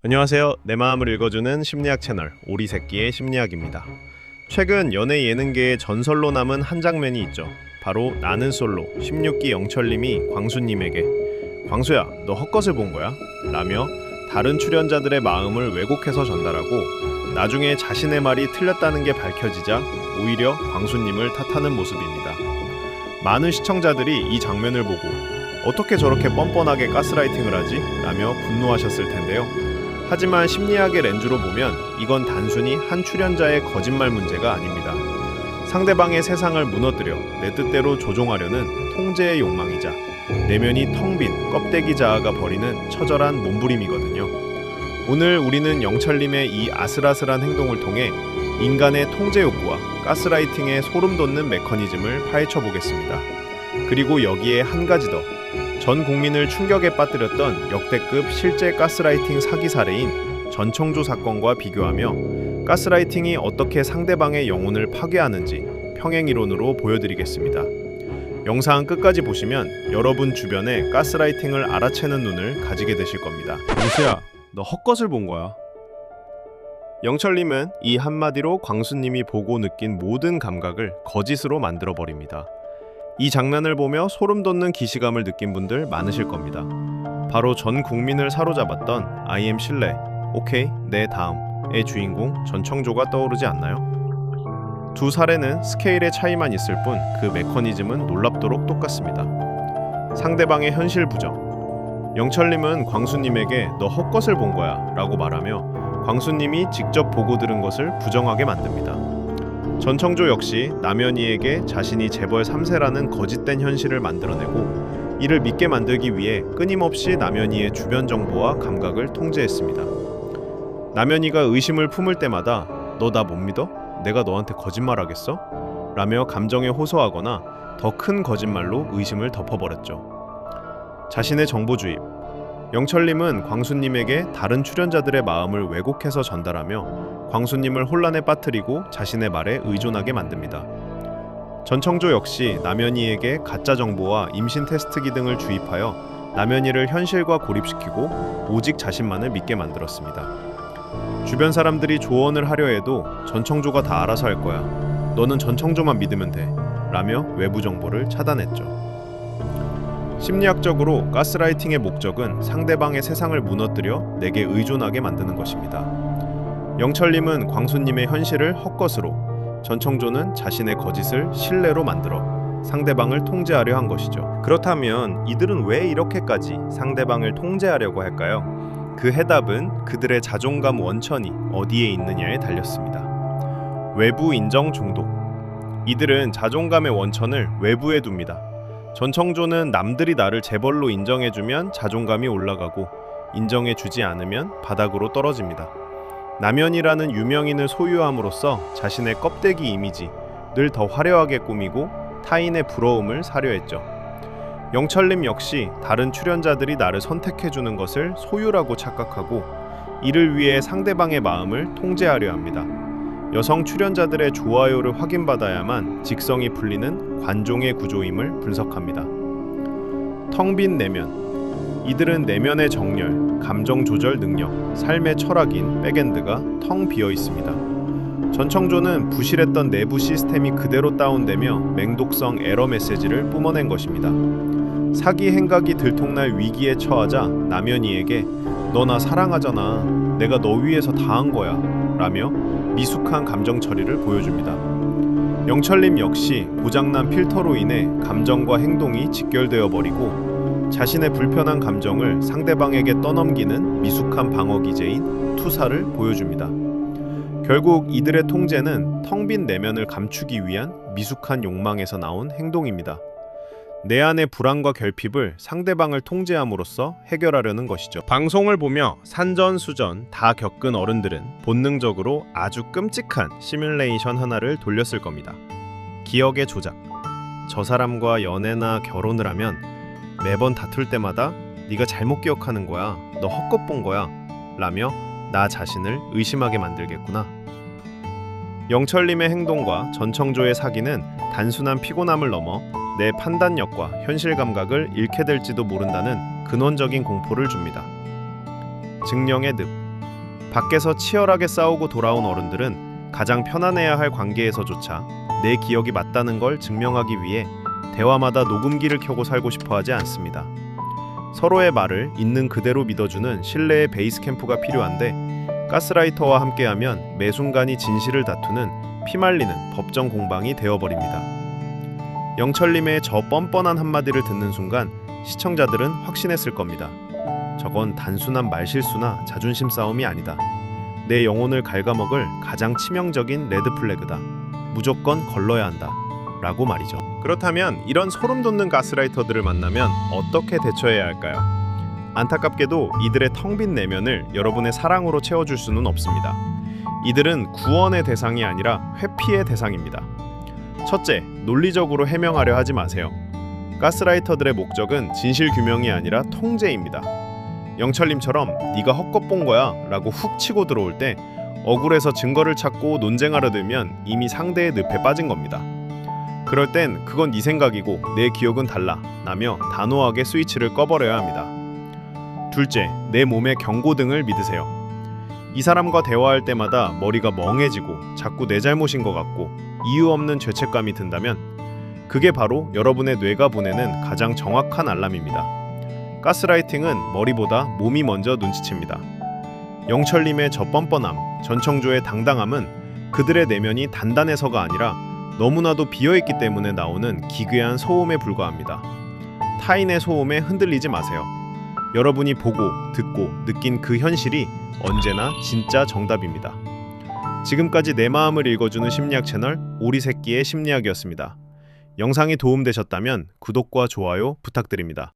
안녕하세요. 내 마음을 읽어주는 심리학 채널 오리새끼의 심리학입니다. 최근 연애 예능계의 전설로 남은 한 장면이 있죠. 바로 나는 솔로 16기 영철님이 광수님에게 광수야 너 헛것을 본 거야? 라며 다른 출연자들의 마음을 왜곡해서 전달하고 나중에 자신의 말이 틀렸다는 게 밝혀지자 오히려 광수님을 탓하는 모습입니다. 많은 시청자들이 이 장면을 보고 어떻게 저렇게 뻔뻔하게 가스라이팅을 하지? 라며 분노하셨을 텐데요. 하지만 심리학의 렌즈로 보면 이건 단순히 한 출연자의 거짓말 문제가 아닙니다. 상대방의 세상을 무너뜨려 내 뜻대로 조종하려는 통제의 욕망이자 내면이 텅 빈 껍데기 자아가 벌이는 처절한 몸부림이거든요. 오늘 우리는 영철님의 이 아슬아슬한 행동을 통해 인간의 통제 욕구와 가스라이팅의 소름 돋는 메커니즘을 파헤쳐 보겠습니다. 그리고 여기에 한 가지 더. 전 국민을 충격에 빠뜨렸던 역대급 실제 가스라이팅 사기 사례인 전청조 사건과 비교하며 가스라이팅이 어떻게 상대방의 영혼을 파괴하는지 평행이론으로 보여드리겠습니다. 영상 끝까지 보시면 여러분 주변에 가스라이팅을 알아채는 눈을 가지게 되실 겁니다. 광수야, 너 헛것을 본 거야. 영철님은 이 한마디로 광수님이 보고 느낀 모든 감각을 거짓으로 만들어버립니다. 이 장면을 보며 소름 돋는 기시감을 느낀 분들 많으실 겁니다. 바로 전 국민을 사로잡았던 I am 신뢰, 오케이, 내 다음의 주인공 전청조가 떠오르지 않나요? 두 사례는 스케일의 차이만 있을 뿐 그 메커니즘은 놀랍도록 똑같습니다. 상대방의 현실 부정. 영철님은 광수님에게 너 헛것을 본 거야 라고 말하며 광수님이 직접 보고 들은 것을 부정하게 만듭니다. 전청조 역시 남현희에게 자신이 재벌 3세라는 거짓된 현실을 만들어내고 이를 믿게 만들기 위해 끊임없이 남현희의 주변 정보와 감각을 통제했습니다. 남현희가 의심을 품을 때마다 너 나 못 믿어? 내가 너한테 거짓말하겠어? 라며 감정에 호소하거나 더 큰 거짓말로 의심을 덮어버렸죠. 자신의 정보 주입. 영철님은 광수님에게 다른 출연자들의 마음을 왜곡해서 전달하며 광수님을 혼란에 빠뜨리고 자신의 말에 의존하게 만듭니다. 전청조 역시 남현희에게 가짜 정보와 임신 테스트기 등을 주입하여 남현희를 현실과 고립시키고 오직 자신만을 믿게 만들었습니다. 주변 사람들이 조언을 하려 해도 전청조가 다 알아서 할 거야. 너는 전청조만 믿으면 돼. 라며 외부 정보를 차단했죠. 심리학적으로 가스라이팅의 목적은 상대방의 세상을 무너뜨려 내게 의존하게 만드는 것입니다. 영철님은 광수님의 현실을 헛것으로, 전청조는 자신의 거짓을 신뢰로 만들어 상대방을 통제하려 한 것이죠. 그렇다면 이들은 왜 이렇게까지 상대방을 통제하려고 할까요? 그 해답은 그들의 자존감 원천이 어디에 있느냐에 달렸습니다. 외부 인정 중독. 이들은 자존감의 원천을 외부에 둡니다. 전청조는 남들이 나를 재벌로 인정해주면 자존감이 올라가고 인정해주지 않으면 바닥으로 떨어집니다. 남현이라는 유명인을 소유함으로써 자신의 껍데기 이미지 늘 더 화려하게 꾸미고 타인의 부러움을 사려 했죠. 영철님 역시 다른 출연자들이 나를 선택해주는 것을 소유라고 착각하고 이를 위해 상대방의 마음을 통제하려 합니다. 여성 출연자들의 좋아요를 확인받아야만 직성이 풀리는 관종의 구조임을 분석합니다. 텅 빈 내면. 이들은 내면의 정렬, 감정 조절 능력, 삶의 철학인 백엔드가 텅 비어 있습니다. 전청조는 부실했던 내부 시스템이 그대로 다운되며 맹독성 에러 메시지를 뿜어낸 것입니다. 사기 행각이 들통날 위기에 처하자 남현희에게 너 나 사랑하잖아. 내가 너 위해서 다 한 거야. 라며 미숙한 감정 처리를 보여줍니다. 영철님 역시 고장난 필터로 인해 감정과 행동이 직결되어 버리고 자신의 불편한 감정을 상대방에게 떠넘기는 미숙한 방어 기제인 투사를 보여줍니다. 결국 이들의 통제는 텅 빈 내면을 감추기 위한 미숙한 욕망에서 나온 행동입니다. 내 안의 불안과 결핍을 상대방을 통제함으로써 해결하려는 것이죠. 방송을 보며 산전수전 다 겪은 어른들은 본능적으로 아주 끔찍한 시뮬레이션 하나를 돌렸을 겁니다. 기억의 조작. 저 사람과 연애나 결혼을 하면 매번 다툴 때마다 네가 잘못 기억하는 거야. 너 헛것 본 거야. 라며 나 자신을 의심하게 만들겠구나. 영철님의 행동과 전청조의 사기는 단순한 피곤함을 넘어 내 판단력과 현실 감각을 잃게 될지도 모른다는 근원적인 공포를 줍니다. 증령의 늪. 밖에서 치열하게 싸우고 돌아온 어른들은 가장 편안해야 할 관계에서조차 내 기억이 맞다는 걸 증명하기 위해 대화마다 녹음기를 켜고 살고 싶어 하지 않습니다. 서로의 말을 있는 그대로 믿어주는 신뢰의 베이스 캠프가 필요한데, 가스라이터와 함께하면 매 순간이 진실을 다투는 피말리는 법정 공방이 되어버립니다. 영철님의 저 뻔뻔한 한마디를 듣는 순간 시청자들은 확신했을 겁니다. 저건 단순한 말실수나 자존심 싸움이 아니다. 내 영혼을 갉아먹을 가장 치명적인 레드플래그다. 무조건 걸러야 한다. 라고 말이죠. 그렇다면 이런 소름 돋는 가스라이터들을 만나면 어떻게 대처해야 할까요? 안타깝게도 이들의 텅 빈 내면을 여러분의 사랑으로 채워줄 수는 없습니다. 이들은 구원의 대상이 아니라 회피의 대상입니다. 첫째, 논리적으로 해명하려 하지 마세요. 가스라이터들의 목적은 진실 규명이 아니라 통제입니다. 영철님처럼 네가 헛것 본 거야 라고 훅 치고 들어올 때 억울해서 증거를 찾고 논쟁하려 들면 이미 상대의 늪에 빠진 겁니다. 그럴 땐 그건 네 생각이고 내 기억은 달라 라며 단호하게 스위치를 꺼버려야 합니다. 둘째, 내 몸의 경고등을 믿으세요. 이 사람과 대화할 때마다 머리가 멍해지고 자꾸 내 잘못인 것 같고 이유 없는 죄책감이 든다면 그게 바로 여러분의 뇌가 보내는 가장 정확한 알람입니다. 가스라이팅은 머리보다 몸이 먼저 눈치챕니다. 영철님의 저 뻔뻔함, 전청조의 당당함은 그들의 내면이 단단해서가 아니라 너무나도 비어있기 때문에 나오는 기괴한 소음에 불과합니다. 타인의 소음에 흔들리지 마세요. 여러분이 보고, 듣고, 느낀 그 현실이 언제나 진짜 정답입니다. 지금까지 내 마음을 읽어주는 심리학 채널 오리새끼의 심리학이었습니다. 영상이 도움되셨다면 구독과 좋아요 부탁드립니다.